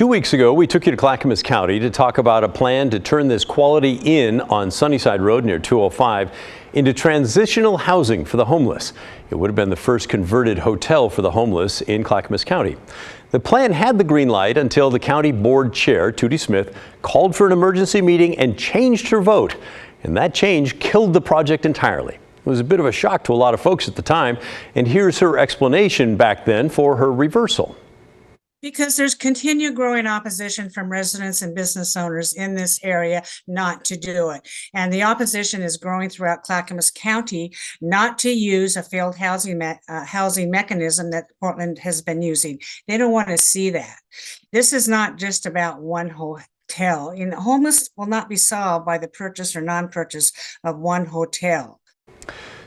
2 weeks ago, we took you to Clackamas County to talk about a plan to turn this quality inn on Sunnyside Road near 205 into transitional housing for the homeless. It would have been the first converted hotel for the homeless in Clackamas County. The plan had the green light until the county board chair, Tootie Smith, called for an emergency meeting and changed her vote. And that change killed the project entirely. It was a bit of a shock to a lot of folks at the time. And here's her explanation back then for her reversal. Because there's continued growing opposition from residents and business owners in this area not to do it. And the opposition is growing throughout Clackamas County not to use a failed housing mechanism that Portland has been using. They don't want to see that. This is not just about one hotel. And homeless will not be solved by the purchase or non-purchase of one hotel.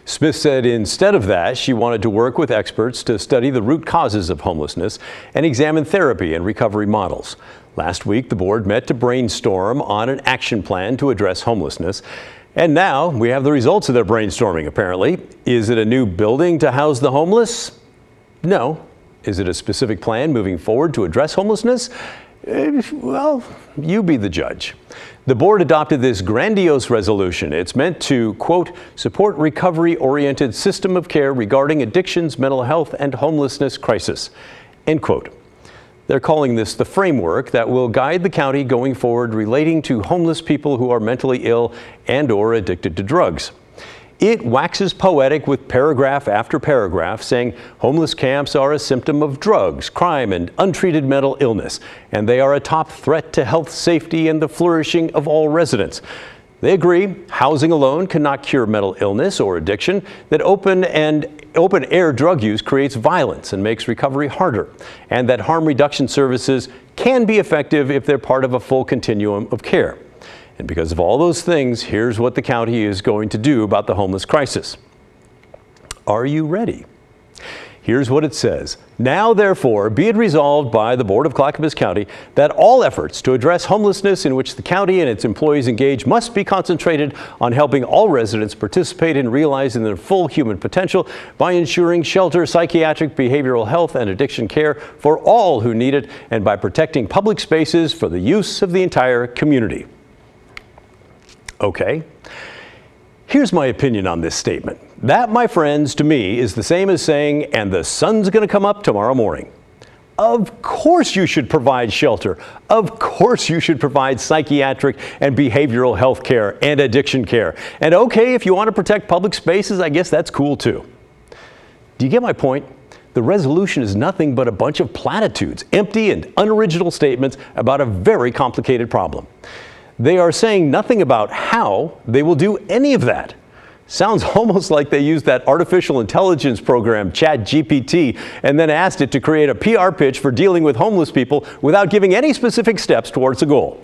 Smith said instead of that, she wanted to work with experts to study the root causes of homelessness and examine therapy and recovery models. Last week, the board met to brainstorm on an action plan to address homelessness. And now we have the results of their brainstorming, apparently. Is it a new building to house the homeless? No. Is it a specific plan moving forward to address homelessness? Well, you be the judge. The board adopted this grandiose resolution. It's meant to, quote, support recovery-oriented system of care regarding addictions, mental health, and homelessness crisis, end quote. They're calling this the framework that will guide the county going forward relating to homeless people who are mentally ill and or addicted to drugs. It waxes poetic with paragraph after paragraph saying homeless camps are a symptom of drugs, crime, and untreated mental illness, and they are a top threat to health, safety, and the flourishing of all residents. They agree housing alone cannot cure mental illness or addiction, that open-air drug use creates violence and makes recovery harder, and that harm reduction services can be effective if they're part of a full continuum of care. And because of all those things, here's what the county is going to do about the homeless crisis. Are you ready? Here's what it says. Now, therefore, be it resolved by the Board of Clackamas County that all efforts to address homelessness in which the county and its employees engage must be concentrated on helping all residents participate in realizing their full human potential by ensuring shelter, psychiatric, behavioral health, and addiction care for all who need it, and by protecting public spaces for the use of the entire community. Okay, here's my opinion on this statement. That, my friends, to me is the same as saying, and the sun's going to come up tomorrow morning. Of course you should provide shelter. Of course you should provide psychiatric and behavioral health care and addiction care. And okay, if you want to protect public spaces, I guess that's cool too. Do you get my point? The resolution is nothing but a bunch of platitudes, empty and unoriginal statements about a very complicated problem. They are saying nothing about how they will do any of that. Sounds almost like they used that artificial intelligence program, ChatGPT, and then asked it to create a PR pitch for dealing with homeless people without giving any specific steps towards the goal.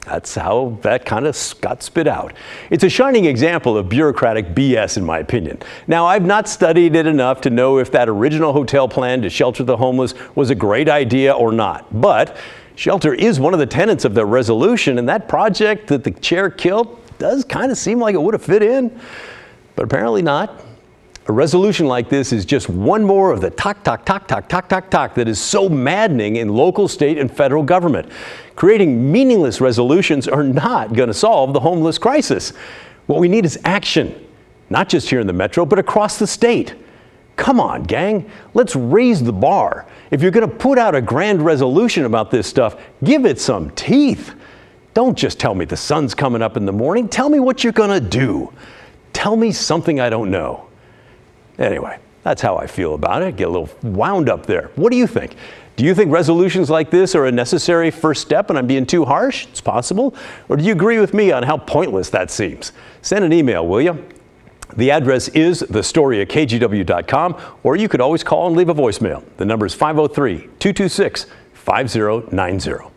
That's how that kind of got spit out. It's a shining example of bureaucratic BS, in my opinion. Now, I've not studied it enough to know if that original hotel plan to shelter the homeless was a great idea or not, but shelter is one of the tenets of the resolution, and that project that the chair killed does kind of seem like it would have fit in, but apparently not. A resolution like this is just one more of the talk that is so maddening in local, state, and federal government. Creating meaningless resolutions are not going to solve the homeless crisis. What we need is action, not just here in the metro, but across the state. Come on, gang, let's raise the bar. If you're going to put out a grand resolution about this stuff, give it some teeth. Don't just tell me the sun's coming up in the morning. Tell me what you're going to do. Tell me something I don't know. Anyway, that's how I feel about it. Get a little wound up there. What do you think? Do you think resolutions like this are a necessary first step and I'm being too harsh? It's possible. Or do you agree with me on how pointless that seems? Send an email, will you? The address is thestory@kgw.com, or you could always call and leave a voicemail. The number is 503-226-5090.